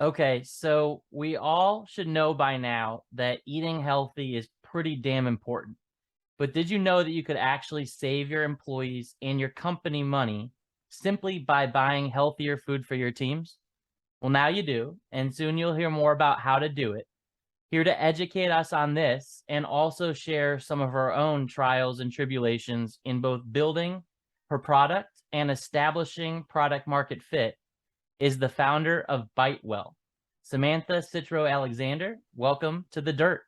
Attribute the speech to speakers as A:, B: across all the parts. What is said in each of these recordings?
A: Okay, so we all should know by now that eating healthy is pretty damn important. But did you know that you could actually save your employees and your company money simply by buying healthier food for your teams? Well, now you do, and soon you'll hear more about how to do it. Here to educate us on this and also share some of our own trials and tribulations in both building her product and establishing product market fit is the founder of bitewell, Samantha Citro Alexander. Welcome to the dirt.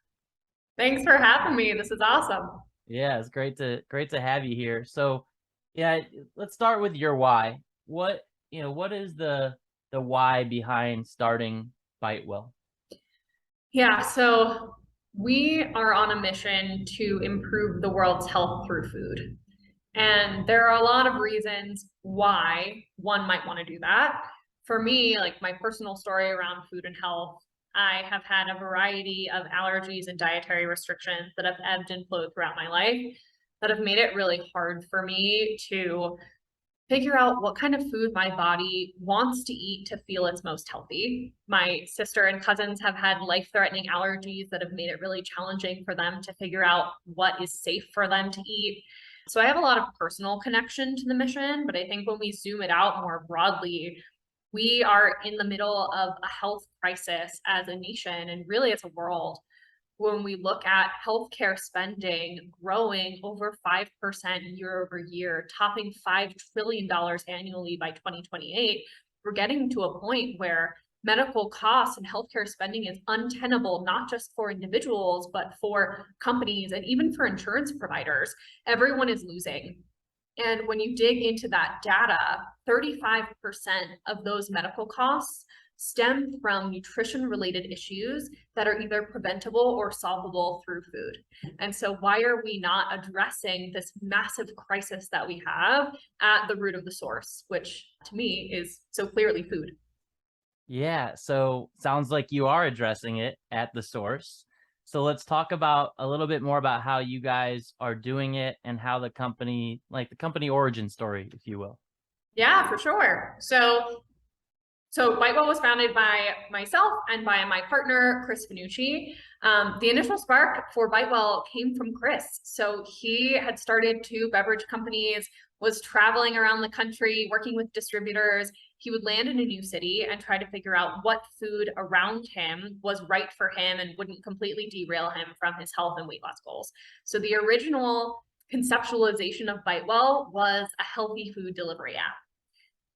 B: Thanks for having me. This is awesome.
A: Yeah, it's great to have you here. So, yeah, let's start with your why. What is the why behind starting bitewell?
B: Yeah, so we are on a mission to improve the world's health through food. And there are a lot of reasons why one might want to do that. For me, like my personal story around food and health, I have had a variety of allergies and dietary restrictions that have ebbed and flowed throughout my life that have made it really hard for me to figure out what kind of food my body wants to eat to feel its most healthy. My sister and cousins have had life-threatening allergies that have made it really challenging for them to figure out what is safe for them to eat. So I have a lot of personal connection to the mission, but I think when we zoom it out more broadly, we are in the middle of a health crisis as a nation and really as a world when we look at healthcare spending growing over 5% year over year, topping $5 trillion annually by 2028, we're getting to a point where medical costs and healthcare spending is untenable, not just for individuals, but for companies and even for insurance providers. Everyone is losing. And when you dig into that data, 35% of those medical costs stem from nutrition related issues that are either preventable or solvable through food. And so why are we not addressing this massive crisis that we have at the root of the source, which to me is so clearly food?
A: Yeah, so sounds like you are addressing it at the source. So let's talk about a little bit more about how you guys are doing it and how the company origin story, if you will.
B: Yeah, for sure. So bitewell was founded by myself and by my partner, Chris Finucci. The initial spark for bitewell came from Chris. So he had started two beverage companies, was traveling around the country, working with distributors. He would land in a new city and try to figure out what food around him was right for him and wouldn't completely derail him from his health and weight loss goals. So the original conceptualization of bitewell was a healthy food delivery app.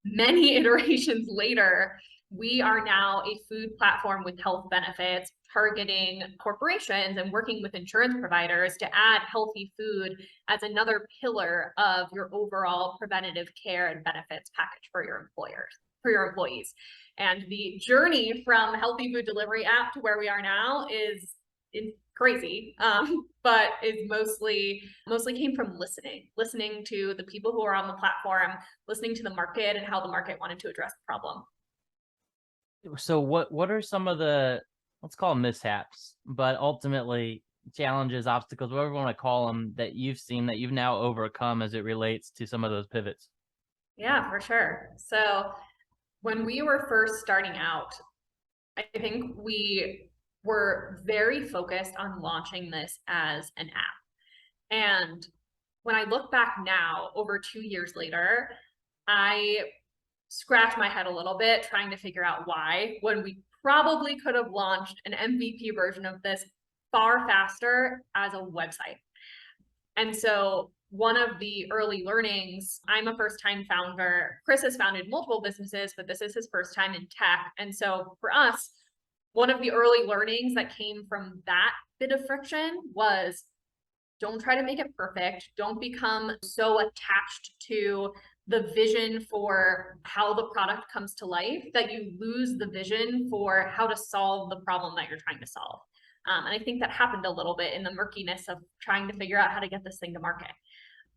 B: Many iterations later, we are now a food platform with health benefits, targeting corporations and working with insurance providers to add healthy food as another pillar of your overall preventative care and benefits package for your employees. And the journey from healthy food delivery app to where we are now is crazy, but is mostly came from listening to the people who are on the platform, listening to the market and how the market wanted to address the problem.
A: So what are some of the, let's call them mishaps, but ultimately challenges, obstacles, whatever you want to call them, that you've seen that you've now overcome as it relates to some of those pivots?
B: Yeah, for sure. So when we were first starting out, I think we were very focused on launching this as an app. And when I look back now, over 2 years later, I scratch my head a little bit trying to figure out why, when we probably could have launched an MVP version of this far faster as a website. And so one of the early learnings, I'm a first-time founder. Chris has founded multiple businesses, but this is his first time in tech. And so for us, one of the early learnings that came from that bit of friction was don't try to make it perfect. Don't become so attached to the vision for how the product comes to life that you lose the vision for how to solve the problem that you're trying to solve. And I think that happened a little bit in the murkiness of trying to figure out how to get this thing to market.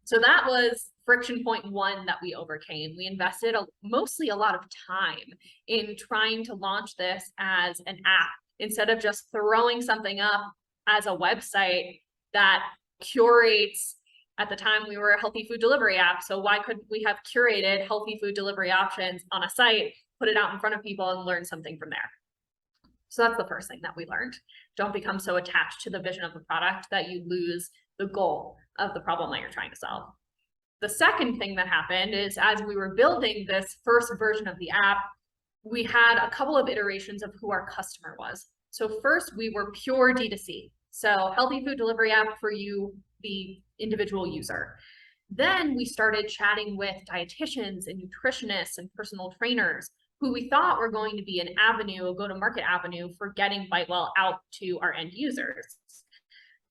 B: So that was friction point one that we overcame. We invested mostly a lot of time in trying to launch this as an app instead of just throwing something up as a website that curates. At the time, we were a healthy food delivery app. So why could we have curated healthy food delivery options on a site, put it out in front of people and learn something from there? So that's the first thing that we learned. Don't become so attached to the vision of the product that you lose the goal of the problem that you're trying to solve. The second thing that happened is, as we were building this first version of the app, we had a couple of iterations of who our customer was. So first, we were pure D2C. So healthy food delivery app for you, the individual user. Then we started chatting with dietitians and nutritionists and personal trainers who we thought were going to be an avenue, a go-to-market avenue for getting bitewell out to our end users.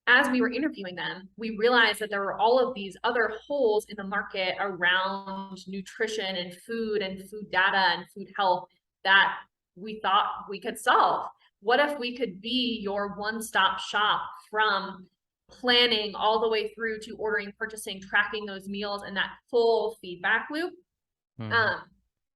B: As we were interviewing them, we realized that there were all of these other holes in the market around nutrition and food data and food health that we thought we could solve. What if we could be your one-stop shop from planning all the way through to ordering, purchasing, tracking those meals, and that full feedback loop?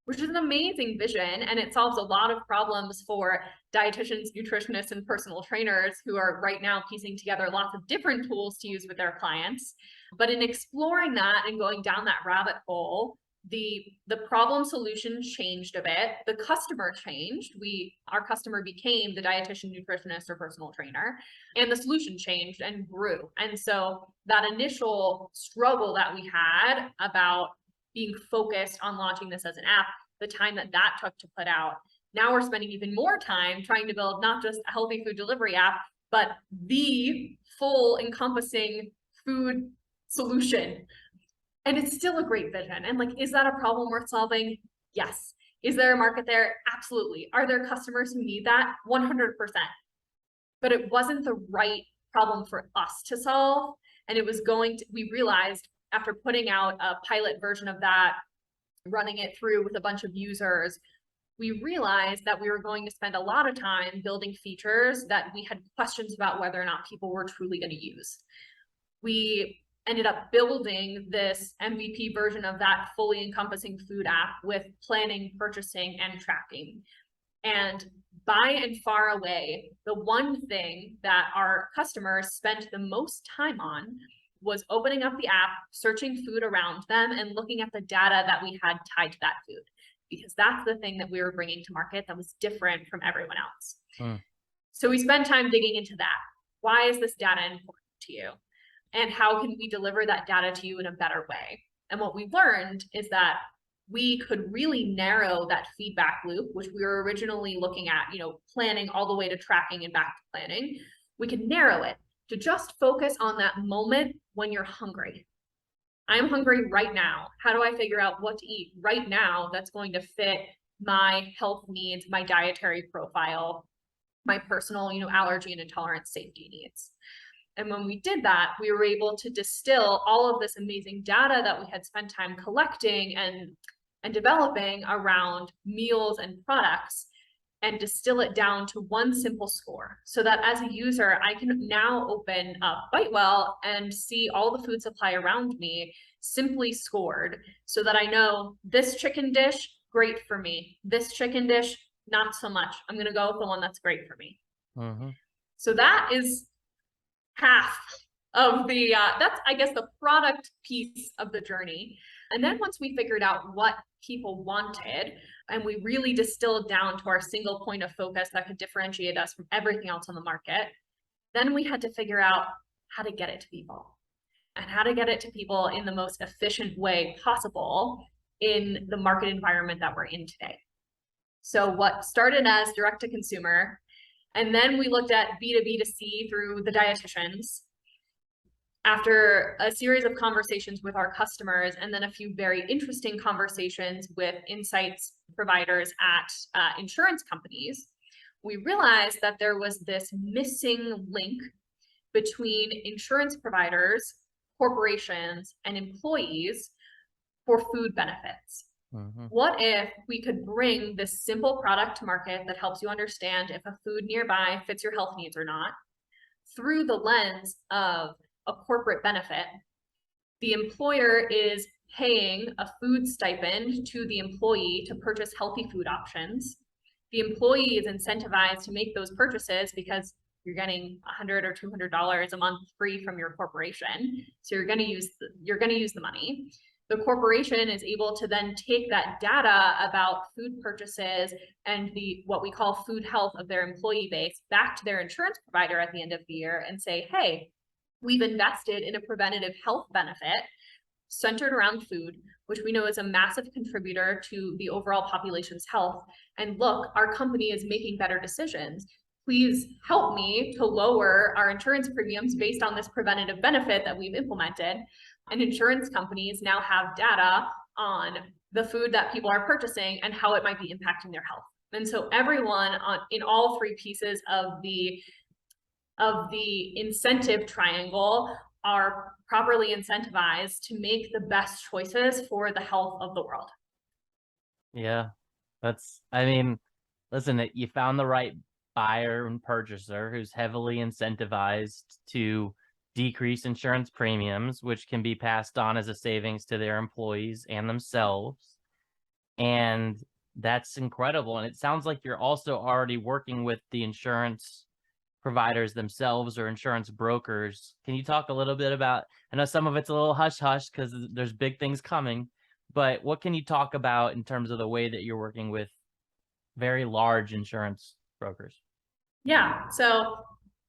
B: Which is an amazing vision, and it solves a lot of problems for dietitians, nutritionists, and personal trainers who are right now piecing together lots of different tools to use with their clients. But in exploring that and going down that rabbit hole, the problem solution changed a bit. The customer changed. Our customer became the dietitian, nutritionist, or personal trainer, and the solution changed and grew. And so that initial struggle that we had about being focused on launching this as an app, the time that took to put out, now we're spending even more time trying to build not just a healthy food delivery app, but the full encompassing food solution. And it's still a great vision. And like, is that a problem worth solving? Yes. Is there a market there? Absolutely. Are there customers who need that? 100%. But it wasn't the right problem for us to solve. And it was we realized after putting out a pilot version of that, running it through with a bunch of users, we realized that we were going to spend a lot of time building features that we had questions about whether or not people were truly going to use. We ended up building this MVP version of that fully encompassing food app with planning, purchasing, and tracking. And by and far away, the one thing that our customers spent the most time on was opening up the app, searching food around them, and looking at the data that we had tied to that food, because that's the thing that we were bringing to market that was different from everyone else. So we spent time digging into that. Why is this data important to you? And how can we deliver that data to you in a better way? And what we learned is that we could really narrow that feedback loop, which we were originally looking at, planning all the way to tracking and back to planning. We could narrow it to just focus on that moment when you're hungry. I'm hungry right now. How do I figure out what to eat right now that's going to fit my health needs, my dietary profile, my personal, allergy and intolerance safety needs? And when we did that, we were able to distill all of this amazing data that we had spent time collecting and developing around meals and products, and distill it down to one simple score, so that as a user, I can now open up bitewell and see all the food supply around me simply scored, so that I know this chicken dish, great for me. This chicken dish, not so much. I'm going to go with the one that's great for me. So that is half of the, that's, I guess, the product piece of the journey. And then once we figured out what people wanted, and we really distilled down to our single point of focus that could differentiate us from everything else on the market, then we had to figure out how to get it to people, and how to get it to people in the most efficient way possible in the market environment that we're in today. So what started as direct to consumer, and then we looked at B2B2C through the dietitians. After a series of conversations with our customers, and then a few very interesting conversations with insights providers at insurance companies, we realized that there was this missing link between insurance providers, corporations, and employees for food benefits. What if we could bring this simple product to market that helps you understand if a food nearby fits your health needs or not, through the lens of a corporate benefit? The employer is paying a food stipend to the employee to purchase healthy food options. The employee is incentivized to make those purchases because you're getting $100 or $200 a month free from your corporation. So you're going to use the money. the corporation is able to then take that data about food purchases and what we call food health of their employee base back to their insurance provider at the end of the year and say, hey, we've invested in a preventative health benefit centered around food, which we know is a massive contributor to the overall population's health. And look, our company is making better decisions. Please help me to lower our insurance premiums based on this preventative benefit that we've implemented. And insurance companies now have data on the food that people are purchasing and how it might be impacting their health. And so everyone in all three pieces of the incentive triangle are properly incentivized to make the best choices for the health of the world.
A: Yeah, I mean, listen, you found the right buyer and purchaser who's heavily incentivized to decrease insurance premiums, which can be passed on as a savings to their employees and themselves. And that's incredible. And it sounds like you're also already working with the insurance providers themselves or insurance brokers. Can you talk a little bit about, I know some of it's a little hush hush because there's big things coming, but what can you talk about in terms of the way that you're working with very large insurance brokers?
B: Yeah, so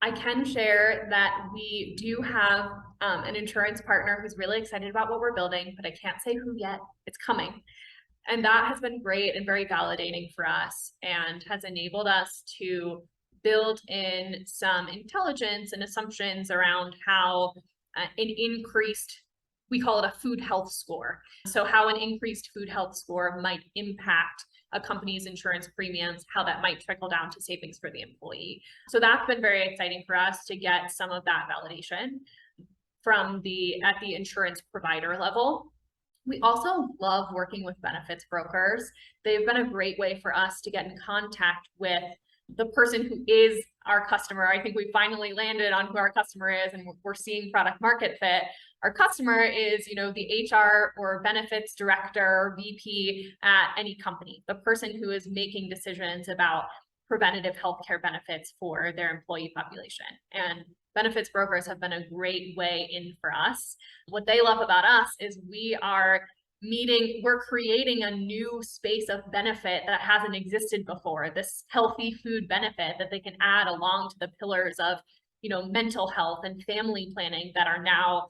B: I can share that we do have an insurance partner who's really excited about what we're building, but I can't say who yet. It's coming. And that has been great and very validating for us and has enabled us to build in some intelligence and assumptions around how we call it a food health score. So how an increased food health score might impact a company's insurance premiums, how that might trickle down to savings for the employee. So that's been very exciting for us to get some of that validation at the insurance provider level. We also love working with benefits brokers. They've been a great way for us to get in contact with the person who is our customer. I think we finally landed on who our customer is, and we're seeing product market fit. Our customer is, the HR or benefits director or VP at any company, the person who is making decisions about preventative healthcare benefits for their employee population. And benefits brokers have been a great way in for us. What they love about us is we're creating a new space of benefit that hasn't existed before, this healthy food benefit that they can add along to the pillars of, mental health and family planning that are now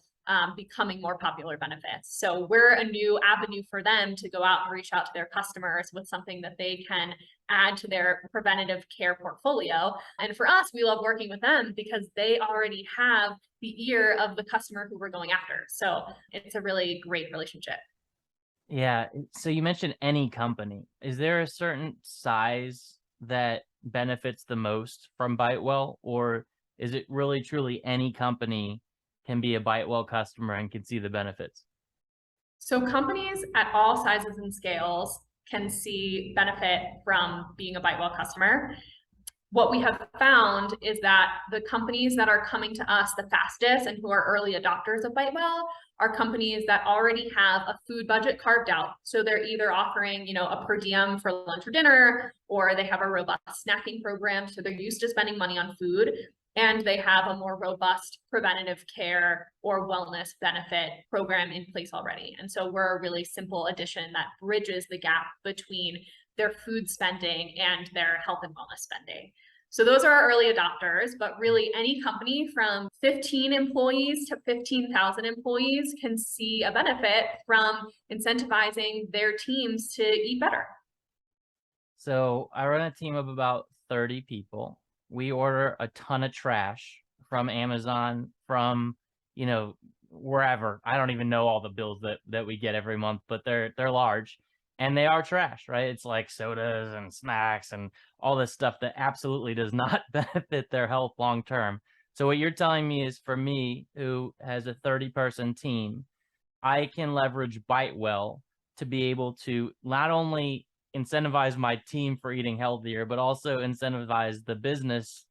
B: becoming more popular benefits. So we're a new avenue for them to go out and reach out to their customers with something that they can add to their preventative care portfolio. And for us, we love working with them because they already have the ear of the customer who we're going after. So it's a really great relationship.
A: Yeah. So you mentioned any company. Is there a certain size that benefits the most from bitewell, or is it really truly any company can be a bitewell customer and can see the benefits?
B: So companies at all sizes and scales can see benefit from being a bitewell customer. What we have found is that the companies that are coming to us the fastest and who are early adopters of bitewell are companies that already have a food budget carved out. So they're either offering, a per diem for lunch or dinner, or they have a robust snacking program. So they're used to spending money on food, and they have a more robust preventative care or wellness benefit program in place already. And so we're a really simple addition that bridges the gap between their food spending and their health and wellness spending. So those are our early adopters, but really any company from 15 employees to 15,000 employees can see a benefit from incentivizing their teams to eat better.
A: So I run a team of about 30 people. We order a ton of trash from Amazon, from, wherever. I don't even know all the bills that we get every month, but they're large. And they are trash, right? It's like sodas and snacks and all this stuff that absolutely does not benefit their health long term. So what you're telling me is, for me, who has a 30-person team, I can leverage bitewell to be able to not only incentivize my team for eating healthier, but also incentivize the business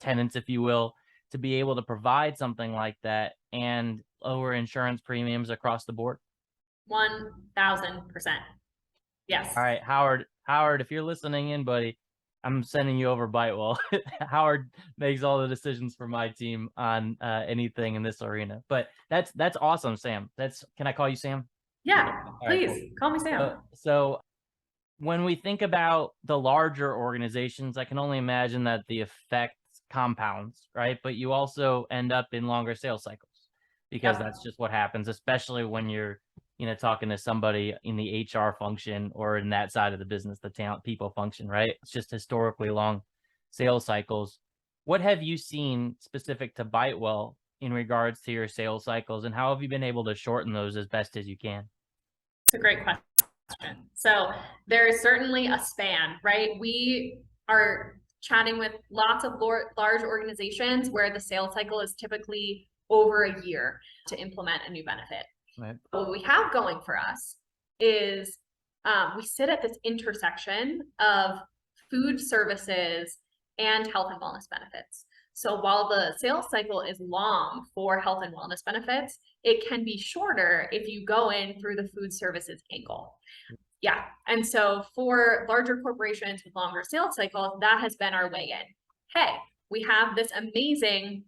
A: tenants, if you will, to be able to provide something like that and lower insurance premiums across the board.
B: 1,000%. Yes.
A: All right, Howard, if you're listening in, buddy, I'm sending you over bitewell. Howard makes all the decisions for my team on anything in this arena. But that's awesome, Sam. Can I call you Sam?
B: Yeah,
A: All right, cool.
B: please call me Sam.
A: So when we think about the larger organizations, I can only imagine that the effect compounds, right? But you also end up in longer sales cycles because
B: Yep.
A: that's just what happens, especially when you're, talking to somebody in the HR function or in that side of the business, the talent people function, right? It's just historically long sales cycles. What have you seen specific to bitewell in regards to your sales cycles, and how have you been able to shorten those as best as you can?
B: It's a great question. So there is certainly a span, right? We are chatting with lots of large organizations where the sales cycle is typically over a year to implement a new benefit.
A: Right.
B: What we have going for us is we sit at this intersection of food services and health and wellness benefits. So while the sales cycle is long for health and wellness benefits, it can be shorter if you go in through the food services angle. Yeah. And so for larger corporations with longer sales cycles, that has been our way in. Hey, we have this amazing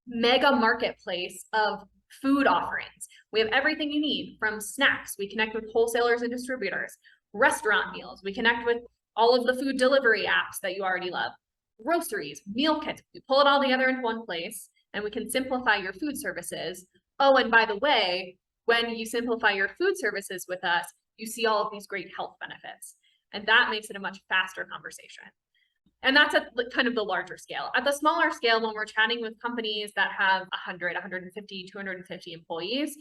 B: mega marketplace of food offerings. We have everything you need, from snacks. We connect with wholesalers and distributors, restaurant meals. We connect with all of the food delivery apps that you already love, groceries, meal kits. We pull it all together into one place, and we can simplify your food services. Oh, and by the way, when you simplify your food services with us, you see all of these great health benefits. And that makes it a much faster conversation. And that's at kind of the larger scale. At the smaller scale, when we're chatting with companies that have 100, 150, 250 employees,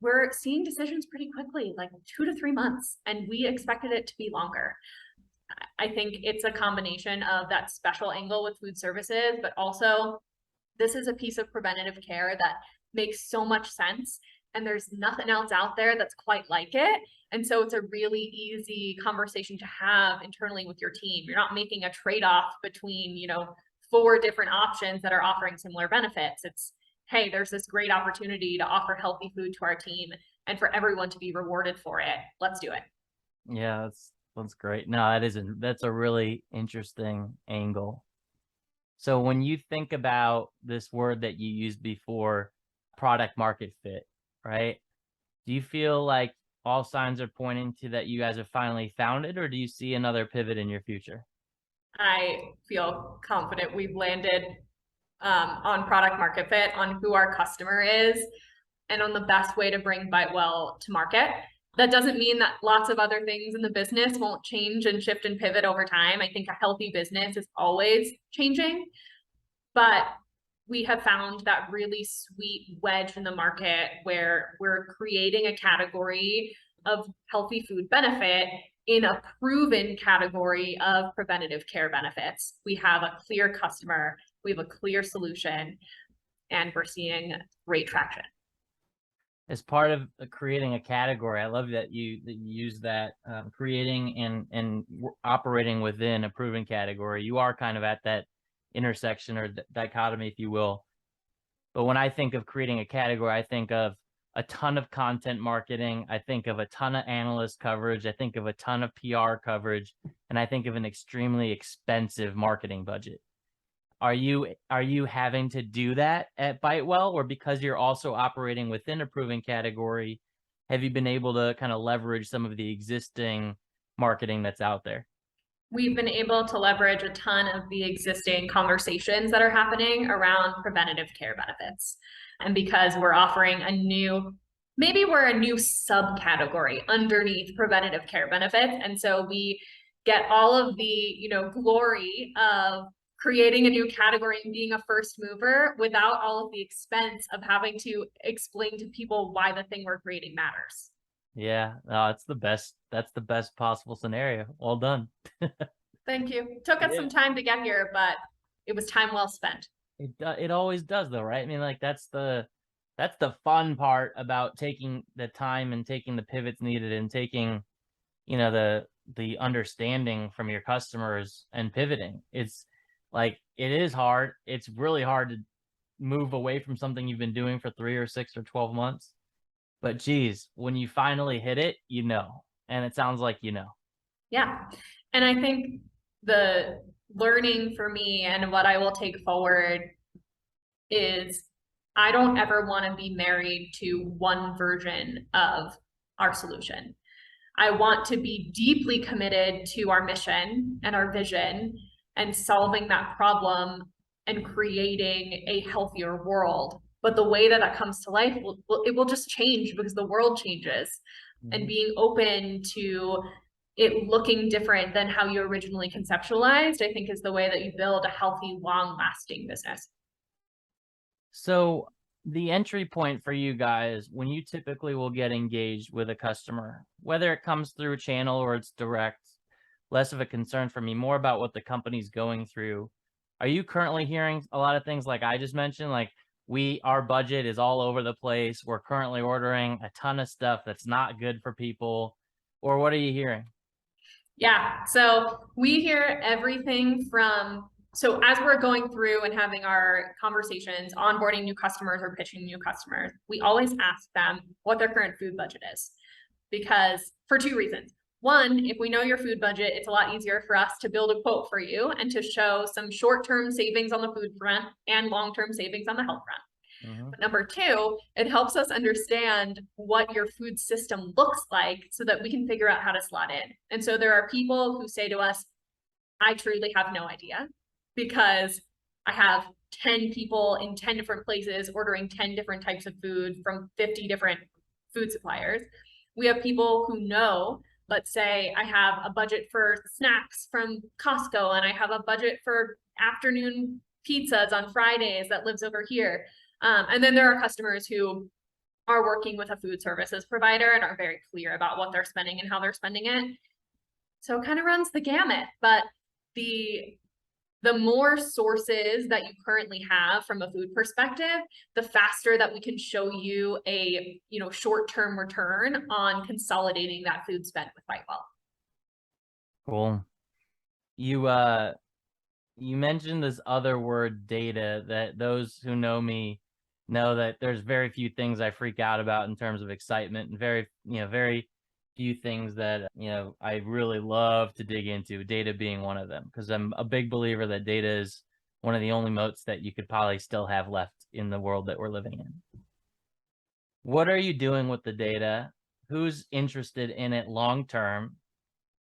B: we're seeing decisions pretty quickly, like 2 to 3 months, and we expected it to be longer. I think it's a combination of that special angle with food services, but also this is a piece of preventative care that makes so much sense, and there's nothing else out there that's quite like it. And so it's a really easy conversation to have internally with your team. You're not making a trade-off between, 4 different options that are offering similar benefits. It's, hey, there's this great opportunity to offer healthy food to our team and for everyone to be rewarded for it. Let's do it.
A: Yeah, that's great. No, that's a really interesting angle. So when you think about this word that you used before, product market fit, right? Do you feel like all signs are pointing to that you guys have finally found it, or do you see another pivot in your future?
B: I feel confident we've landed on product market fit, on who our customer is, and on the best way to bring bitewell to market. That doesn't mean that lots of other things in the business won't change and shift and pivot over time. I think a healthy business is always changing, but we have found that really sweet wedge in the market where we're creating a category of healthy food benefit in a proven category of preventative care benefits. We have a clear customer, we have a clear solution, and we're seeing great traction.
A: As part of creating a category, I love that you use that, creating and operating within a proven category. You are kind of at that intersection or dichotomy, if you will. But when I think of creating a category, I think of a ton of content marketing. I think of a ton of analyst coverage. I think of a ton of PR coverage, and I think of an extremely expensive marketing budget. Are you having to do that at bitewell, or because you're also operating within a proven category, have you been able to kind of leverage some of the existing marketing that's out there?
B: We've been able to leverage a ton of the existing conversations that are happening around preventative care benefits. And because we're offering maybe we're a new subcategory underneath preventative care benefits. And so we get all of the, glory of creating a new category and being a first mover without all of the expense of having to explain to people why the thing we're creating matters.
A: Yeah, no, it's the best. That's the best possible scenario. Well done.
B: Thank you. It took us some time to get here, but it was time well spent.
A: It always does, though, right? I mean, like that's the fun part about taking the time and taking the pivots needed and taking, the understanding from your customers and pivoting. It's like, it is hard. It's really hard to move away from something you've been doing for 3 or 6 or 12 months. But geez, when you finally hit it, and it sounds like
B: Yeah. And I think the learning for me and what I will take forward is I don't ever want to be married to one version of our solution. I want to be deeply committed to our mission and our vision and solving that problem and creating a healthier world. But the way that that comes to life, it will just change because the world changes. And being open to it looking different than how you originally conceptualized, I think is the way that you build a healthy, long-lasting business.
A: So the entry point for you guys, when you typically will get engaged with a customer, whether it comes through a channel or it's direct, less of a concern for me, more about what the company's going through. Are you currently hearing a lot of things like I just mentioned, like our budget is all over the place, we're currently ordering a ton of stuff that's not good for people, or what are you hearing?
B: Yeah, so we hear everything from, so as we're going through and having our conversations, onboarding new customers or pitching new customers, we always ask them what their current food budget is. Because for two reasons. One, if we know your food budget, it's a lot easier for us to build a quote for you and to show some short-term savings on the food front and long-term savings on the health front. But number two, it helps us understand what your food system looks like so that we can figure out how to slot in. And so there are people who say to us, I truly have no idea because I have 10 people in 10 different places ordering 10 different types of food from 50 different food suppliers. We have people who know, let's say I have a budget for snacks from Costco and I have a budget for afternoon pizzas on Fridays that lives over here. And then there are customers who are working with a food services provider and are very clear about what they're spending and how they're spending it. So it kind of runs the gamut, but the more sources that you currently have from a food perspective, the faster that we can show you a short-term return on consolidating that food spend with bitewell.
A: Cool. You mentioned this other word, data, that those who know me know that there's very few things I freak out about in terms of excitement, and very few things that, I really love to dig into, data being one of them, because I'm a big believer that data is one of the only moats that you could probably still have left in the world that we're living in. What are you doing with the data? Who's interested in it long term?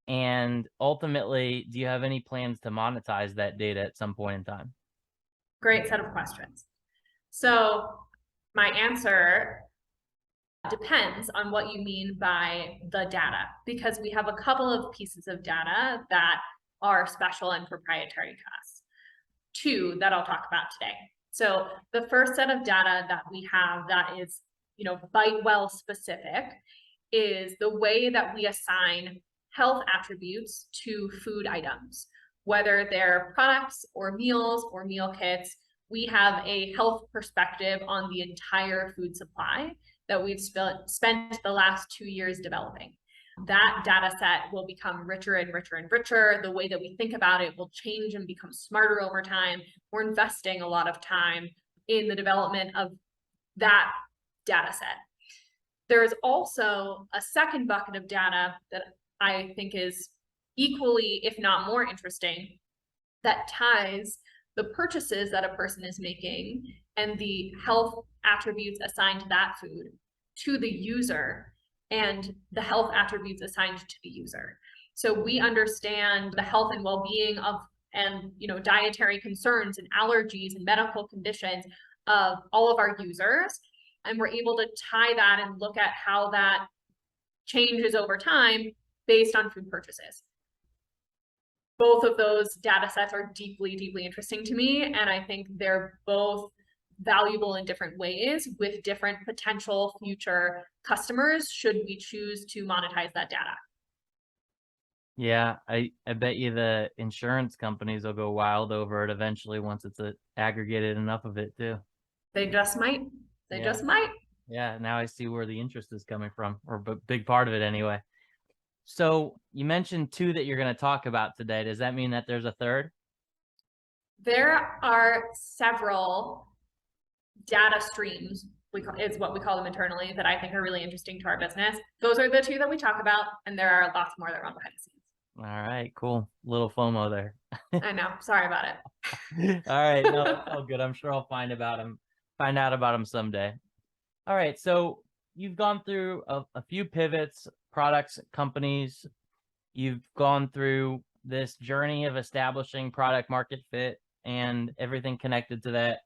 A: And ultimately, do you have any plans to monetize that data at some point in time?
B: Great set of questions. So my answer depends on what you mean by the data, because we have a couple of pieces of data that are special and proprietary to us. Two that I'll talk about today. So the first set of data that we have that is, bitewell specific is the way that we assign health attributes to food items, whether they're products or meals or meal kits. We have a health perspective on the entire food supply that we've spent the last 2 years developing. That data set will become richer and richer and richer. The way that we think about it will change and become smarter over time. We're investing a lot of time in the development of that data set. There is also a second bucket of data that I think is equally, if not more interesting, that ties the purchases that a person is making and the health attributes assigned to that food to the user and the health attributes assigned to the user. So we understand the health and well-being of and dietary concerns and allergies and medical conditions of all of our users. And we're able to tie that and look at how that changes over time based on food purchases. Both of those data sets are deeply, deeply interesting to me. And I think they're both valuable in different ways with different potential future customers should we choose to monetize that data.
A: Yeah, I bet you the insurance companies will go wild over it eventually once it's aggregated enough of it too.
B: They just might. They just might.
A: Yeah, now I see where the interest is coming from, or a big part of it anyway. So you mentioned two that you're going to talk about today. Does that mean that there's a third?
B: There are several data streams, is what we call them internally, that I think are really interesting to our business. Those are the two that we talk about, and there are lots more that run behind the scenes.
A: All right, cool. Little FOMO there.
B: I know. Sorry about it.
A: All right, no, that's all good. I'm sure I'll find out about him someday. All right, so you've gone through a few pivots, products, companies. You've gone through this journey of establishing product market fit and everything connected to that.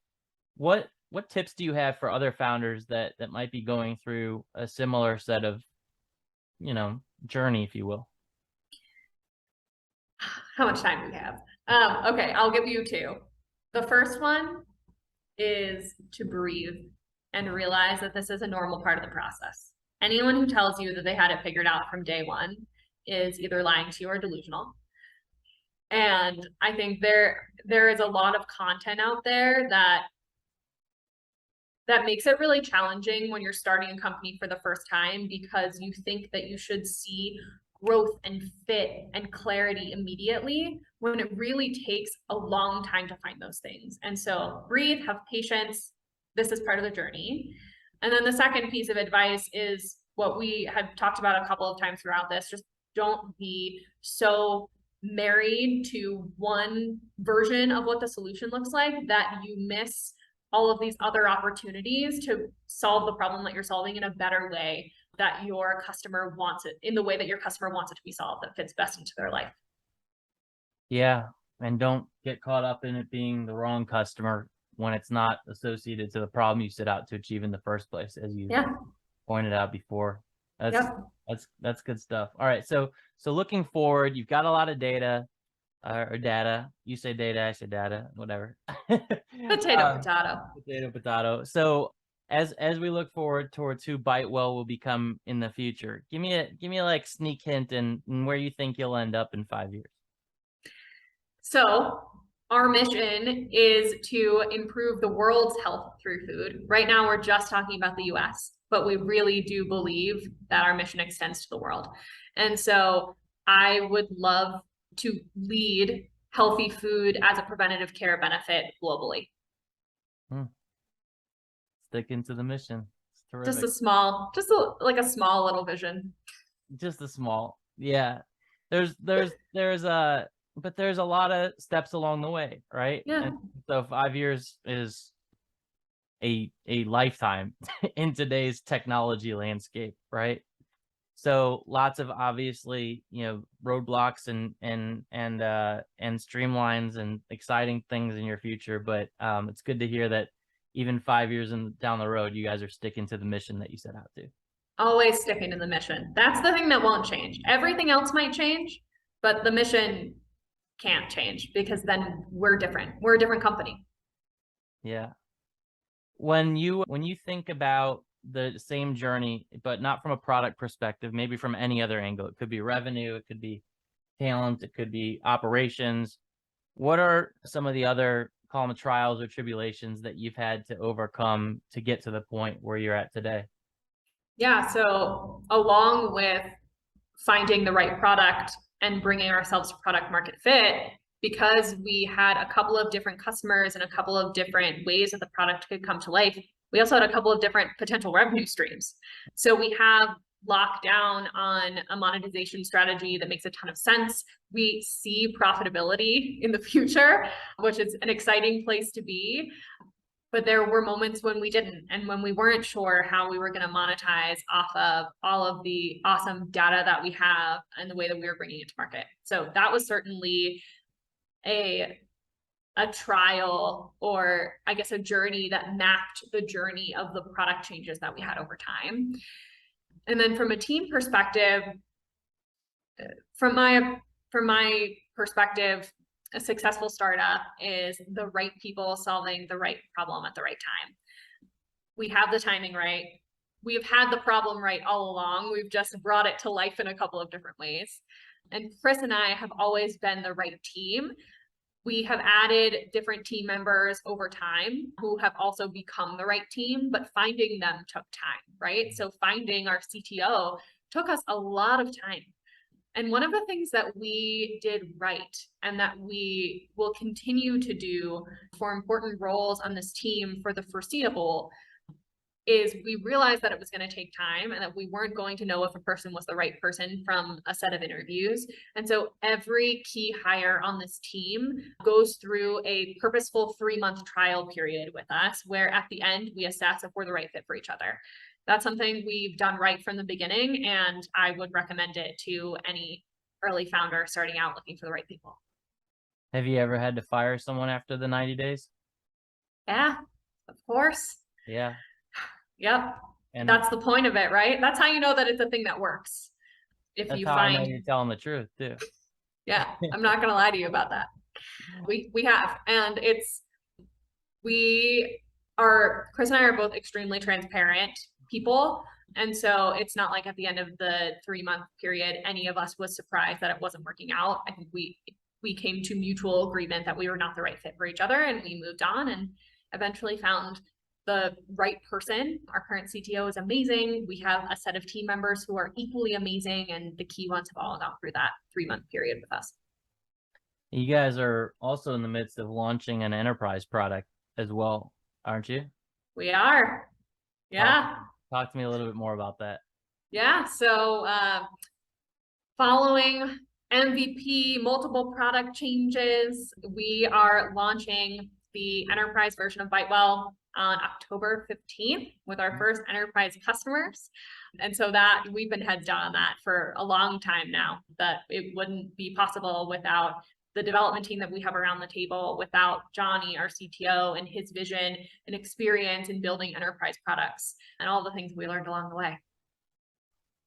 A: What tips do you have for other founders that might be going through a similar set of, journey, if you will?
B: How much time do we have? Okay, I'll give you two. The first one is to breathe and realize that this is a normal part of the process. Anyone who tells you that they had it figured out from day one is either lying to you or delusional. And I think there is a lot of content out there that makes it really challenging when you're starting a company for the first time, because you think that you should see growth and fit and clarity immediately, when it really takes a long time to find those things. And so breathe, have patience. This is part of the journey. And then the second piece of advice is what we had talked about a couple of times throughout this. Just don't be so married to one version of what the solution looks like that you miss all of these other opportunities to solve the problem that you're solving in a better way, that your customer wants it, in the way that your customer wants it to be solved, that fits best into their life.
A: Yeah, and don't get caught up in it being the wrong customer when it's not associated to the problem you set out to achieve in the first place, as you pointed out before. That's good stuff. All right, so looking forward, you've got a lot of data. Or data. You say data, I say data, whatever. Potato. So as we look forward towards who bitewell will become in the future, give me a like sneak hint and where you think you'll end up in 5 years.
B: So our mission is to improve the world's health through food. Right now, we're just talking about the US, but we really do believe that our mission extends to the world. And so I would love to lead healthy food as a preventative care benefit globally.
A: Sticking to the mission. It's terrific.
B: Just a small little vision.
A: Just a small, yeah. There's a lot of steps along the way, right?
B: Yeah.
A: And so 5 years is a lifetime in today's technology landscape, right? So lots of obviously, roadblocks and streamlines and exciting things in your future. But it's good to hear that even 5 years down the road, you guys are sticking to the mission that you set out to.
B: Always sticking to the mission. That's the thing that won't change. Everything else might change, but the mission can't change, because then we're different. We're a different company.
A: Yeah. When you think about the same journey, but not from a product perspective, maybe from any other angle, it could be revenue, it could be talent, it could be operations. What are some of the other, call them trials or tribulations, that you've had to overcome to get to the point where you're at today?
B: Yeah, so along with finding the right product and bringing ourselves to product market fit, because we had a couple of different customers and a couple of different ways that the product could come to life, we also had a couple of different potential revenue streams. So we have locked down on a monetization strategy that makes a ton of sense. We see profitability in the future, which is an exciting place to be. But there were moments when we didn't, and when we weren't sure how we were going to monetize off of all of the awesome data that we have and the way that we were bringing it to market. So that was certainly a trial, or I guess a journey that mapped the journey of the product changes that we had over time. And then from a team perspective, from my perspective, a successful startup is the right people solving the right problem at the right time. We have the timing right. We've had the problem right all along. We've just brought it to life in a couple of different ways. And Chris and I have always been the right team. We have added different team members over time who have also become the right team, but finding them took time, right? So finding our CTO took us a lot of time. And one of the things that we did right, and that we will continue to do for important roles on this team for the foreseeable, is we realized that it was going to take time and that we weren't going to know if a person was the right person from a set of interviews. And so every key hire on this team goes through a purposeful 3-month trial period with us, where at the end we assess if we're the right fit for each other. That's something we've done right from the beginning, and I would recommend it to any early founder starting out looking for the right people.
A: Have you ever had to fire someone after the 90 days?
B: Yeah, of course.
A: Yeah.
B: Yep.
A: And
B: that's the point of it, right? That's how you know that it's a thing that works. If
A: that's
B: you
A: how
B: find,
A: I know you're telling the truth too.
B: yeah, I'm not going to lie to you about that. We have, and Chris and I are both extremely transparent people. And so it's not like at the end of the 3-month period, any of us was surprised that it wasn't working out. I think we came to mutual agreement that we were not the right fit for each other, and we moved on and eventually found the right person. Our current CTO is amazing. We have a set of team members who are equally amazing, and the key ones have all gone through that 3-month period with us.
A: You guys are also in the midst of launching an enterprise product as well, aren't you?
B: We are. Yeah.
A: Talk to me a little bit more about that.
B: Yeah. So following MVP, multiple product changes, we are launching the enterprise version of bitewell on October 15th with our first enterprise customers. And so that we've been heads down on that for a long time now, that it wouldn't be possible without the development team that we have around the table, without Johnny, our CTO, and his vision and experience in building enterprise products and all the things we learned along the way.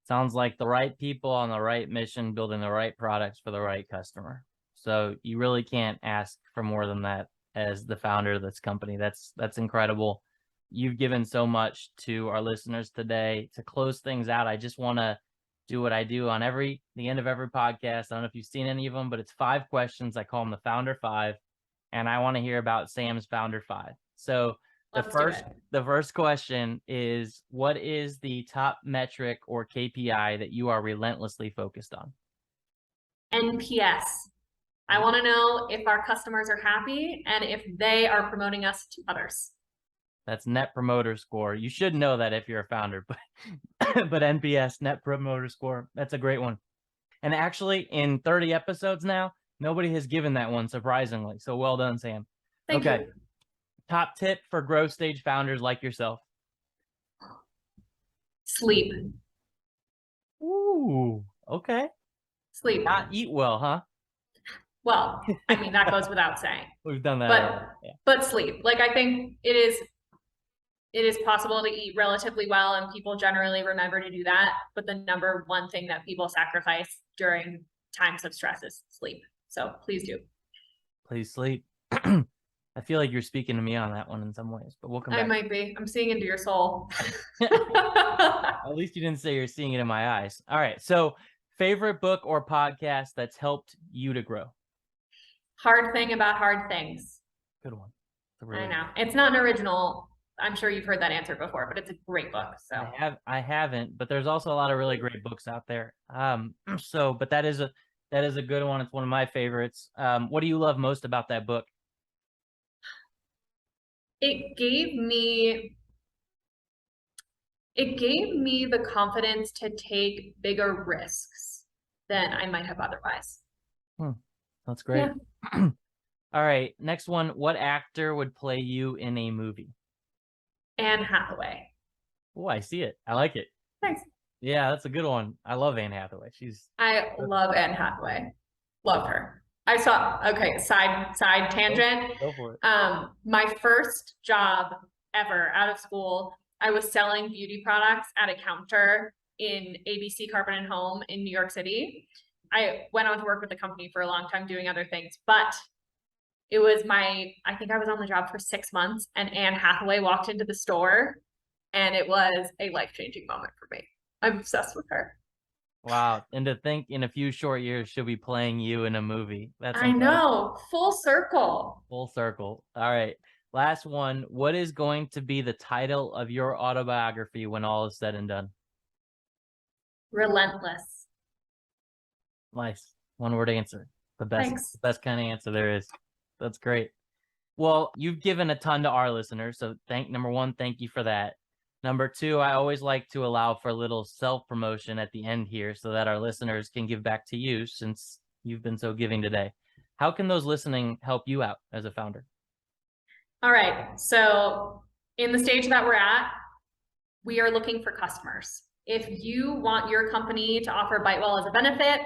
A: Sounds like the right people on the right mission, building the right products for the right customer. So you really can't ask for more than that as the founder of this company. That's incredible. You've given so much to our listeners today. To close things out, I just want to do what I do on the end of every podcast. I don't know if you've seen any of them, but it's 5 questions. I call them the Founder 5, and I want to hear about Sam's Founder 5. So the first question is, what is the top metric or KPI that you are relentlessly focused on?
B: NPS. I want to know if our customers are happy and if they are promoting us to others.
A: That's Net Promoter Score. You should know that if you're a founder, but but NPS, Net Promoter Score, that's a great one. And actually, in 30 episodes now, nobody has given that one, surprisingly. So well done, Sam.
B: Thank you.
A: Top tip for growth stage founders like yourself?
B: Sleep.
A: Ooh, okay.
B: Sleep.
A: Not eat well, huh?
B: Well, I mean, that goes without saying.
A: We've done that.
B: But sleep. Like, I think it is possible to eat relatively well, and people generally remember to do that. But the number one thing that people sacrifice during times of stress is sleep. So please do.
A: Please sleep. I feel like you're speaking to me on that one in some ways, but we'll come back.
B: I might be. I'm seeing into your soul.
A: At least you didn't say you're seeing it in my eyes. All right. So favorite book or podcast that's helped you to grow?
B: Hard Thing About Hard Things.
A: Good one.
B: I know. It's not an original. I'm sure you've heard that answer before, but it's a great book. So
A: I haven't, but there's also a lot of really great books out there. But that is a good one. It's one of my favorites. What do you love most about that book?
B: It gave me the confidence to take bigger risks than I might have otherwise.
A: That's great. Yeah. All right. Next one. What actor would play you in a movie?
B: Anne Hathaway.
A: Oh, I see it. I like it.
B: Thanks.
A: Yeah, that's a good one. I love Anne Hathaway.
B: I love Anne Hathaway. Love her. Side tangent.
A: Go for it.
B: My first job ever out of school, I was selling beauty products at a counter in ABC Carpet and Home in New York City. I went on to work with the company for a long time doing other things, but it was I think I was on the job for 6 months, and Anne Hathaway walked into the store, and it was a life-changing moment for me. I'm obsessed with her.
A: Wow. And to think in a few short years, she'll be playing you in a movie. That's
B: I know. Full circle.
A: Full circle. All right. Last one. What is going to be the title of your autobiography when all is said and done?
B: Relentless.
A: Nice. One-word answer. The best kind of answer there is. That's great. Well, you've given a ton to our listeners. So number one, thank you for that. Number two, I always like to allow for a little self-promotion at the end here so that our listeners can give back to you since you've been so giving today. How can those listening help you out as a founder?
B: All right. So in the stage that we're at, we are looking for customers. If you want your company to offer bitewell as a benefit,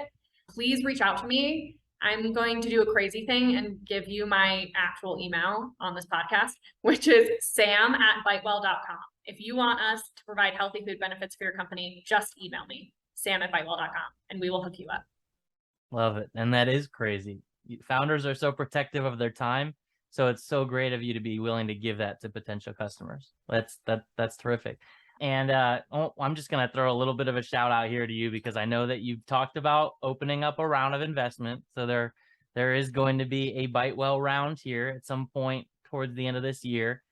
B: please reach out to me. I'm going to do a crazy thing and give you my actual email on this podcast, which is sam@bitewell.com. If you want us to provide healthy food benefits for your company, just email me, sam@bitewell.com, and we will hook you up.
A: Love it. And that is crazy. Founders are so protective of their time. So it's so great of you to be willing to give that to potential customers. That's terrific. And I'm just going to throw a little bit of a shout out here to you because I know that you've talked about opening up a round of investment. So there is going to be a bitewell round here at some point towards the end of this year.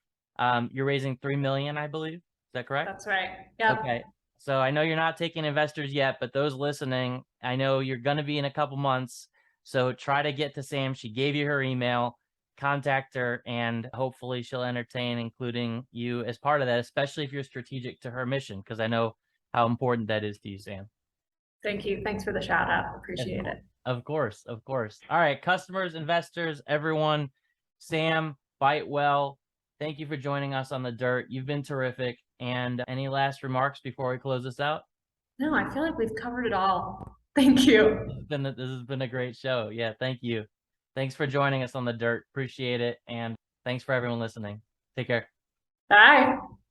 A: You're raising $3 million, I believe. Is that correct?
B: That's right. Yep.
A: Okay. So I know you're not taking investors yet, but those listening, I know you're going to be in a couple months. So try to get to Sam. She gave you her email. Contact her, and hopefully she'll entertain including you as part of that, especially if you're strategic to her mission, because I know how important that is to you, Sam.
B: Thank you. Thanks for the shout out. Appreciate it.
A: Of course. Of course. All right, customers, investors, everyone, Sam, bitewell, thank you for joining us on The Dirt. You've been terrific. And any last remarks before we close this out?
B: No, I feel like we've covered it all. Thank you.
A: This has been a great show. Yeah, thank you. Thanks for joining us on The Dirt. Appreciate it. And thanks for everyone listening. Take care.
B: Bye.